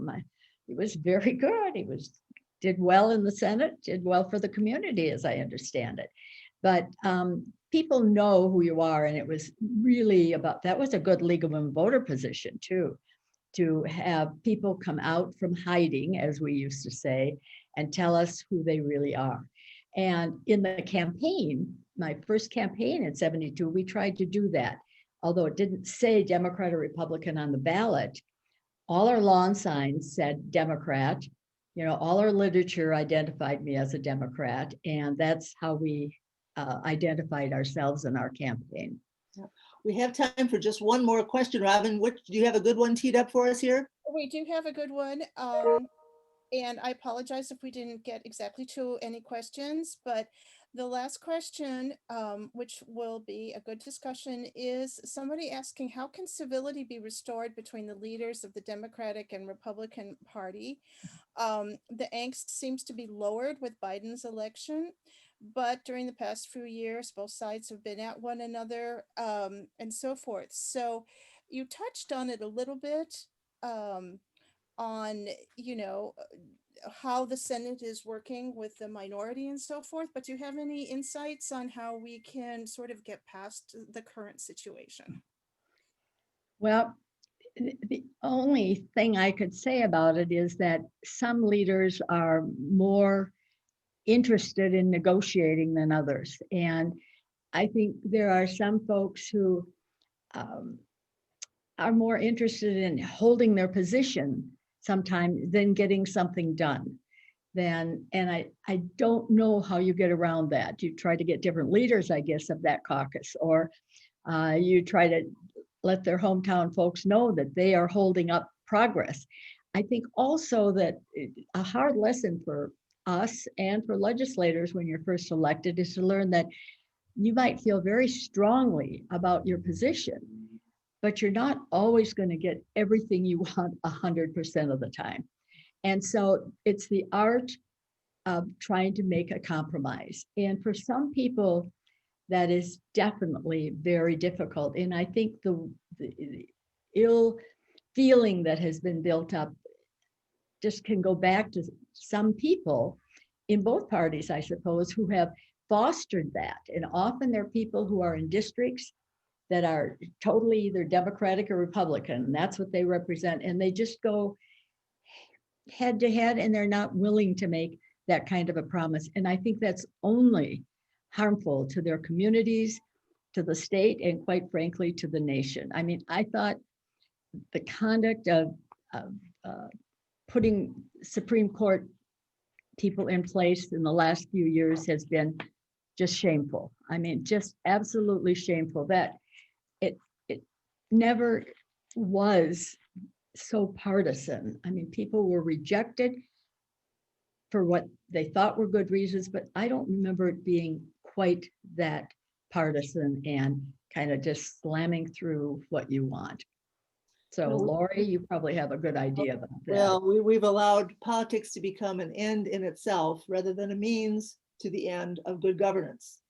He was very good. He did well in the Senate, did well for the community, as I understand it. But people know who you are, and it was really that was a good League of Women Voter position too, to have people come out from hiding, as we used to say, and tell us who they really are. And in the campaign, my first campaign in 72, we tried to do that. Although it didn't say Democrat or Republican on the ballot, all our lawn signs said Democrat. You know, all our literature identified me as a Democrat, and that's how we identified ourselves in our campaign. We have time for just one more question, Robin. Do you have a good one teed up for us here? We do have a good one. And I apologize if we didn't get exactly to any questions, but the last question, which will be a good discussion, is somebody asking, how can civility be restored between the leaders of the Democratic and Republican Party? The angst seems to be lowered with Biden's election, but during the past few years, both sides have been at one another, and so forth. So you touched on it a little bit, on, you know, how the Senate is working with the minority and so forth, but do you have any insights on how we can sort of get past the current situation? Well, the only thing I could say about it is that some leaders are more interested in negotiating than others. And I think there are some folks who are more interested in holding their position sometimes than getting something done. And I don't know how you get around that. You try to get different leaders, I guess, of that caucus, or you try to let their hometown folks know that they are holding up progress. I think also that a hard lesson for us and for legislators when you're first elected is to learn that you might feel very strongly about your position, but you're not always going to get everything you want 100% of the time. And so it's the art of trying to make a compromise. And for some people, that is definitely very difficult. And I think the ill feeling that has been built up just can go back to some people in both parties, I suppose, who have fostered that. And often they're people who are in districts that are totally either Democratic or Republican, and that's what they represent. And they just go head to head, and they're not willing to make that kind of a promise. And I think that's only harmful to their communities, to the state, and quite frankly, to the nation. I mean, I thought the conduct of putting Supreme Court people in place in the last few years has been just shameful. I mean, just absolutely shameful. That it never was so partisan. I mean, people were rejected for what they thought were good reasons, but I don't remember it being quite that partisan and kind of just slamming through what you want. So Lori, you probably have a good idea about that. Well, we've allowed politics to become an end in itself rather than a means to the end of good governance.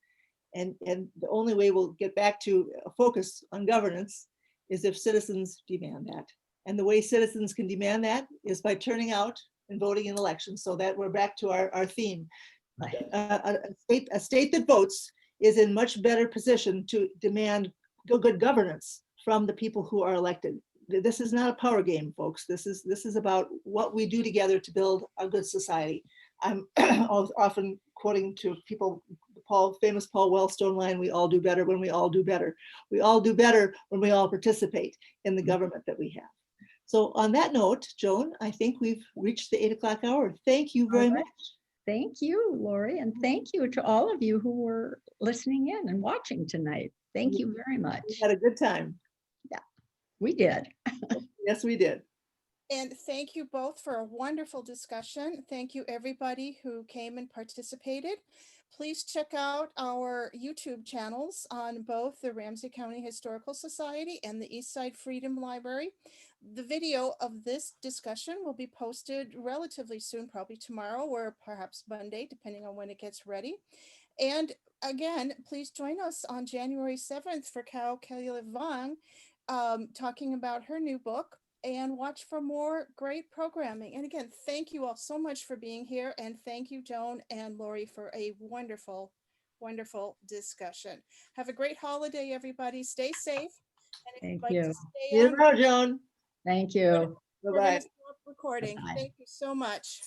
And the only way we'll get back to a focus on governance is if citizens demand that. And the way citizens can demand that is by turning out and voting in elections. So that we're back to our theme. Right. A state that votes is in much better position to demand good governance from the people who are elected. This is not a power game, folks. This is about what we do together to build a good society. I'm often quoting to people famous Paul Wellstone line, we all do better when we all do better. We all do better when we all participate in the government that we have. So on that note, Joan, I think we've reached the 8 o'clock hour. Thank you very much. Thank you, Lori, and thank you to all of you who were listening in and watching tonight. Thank you very much. We had a good time. Yeah, we did. Yes, we did. And thank you both for a wonderful discussion. Thank you, everybody who came and participated. Please check out our YouTube channels on both the Ramsey County Historical Society and the Eastside Freedom Library. The video of this discussion will be posted relatively soon, probably tomorrow or perhaps Monday, depending on when it gets ready. And again, please join us on January 7th for Carol Kelly-Levang talking about her new book, and watch for more great programming. And again, thank you all so much for being here. And thank you, Joan and Lori, for a wonderful, wonderful discussion. Have a great holiday, everybody. Stay safe. And if Thank you'd like you. to stay See you on, tomorrow, Joan. Thank you. we're going Bye-bye. to stop recording. Bye-bye. Thank you so much.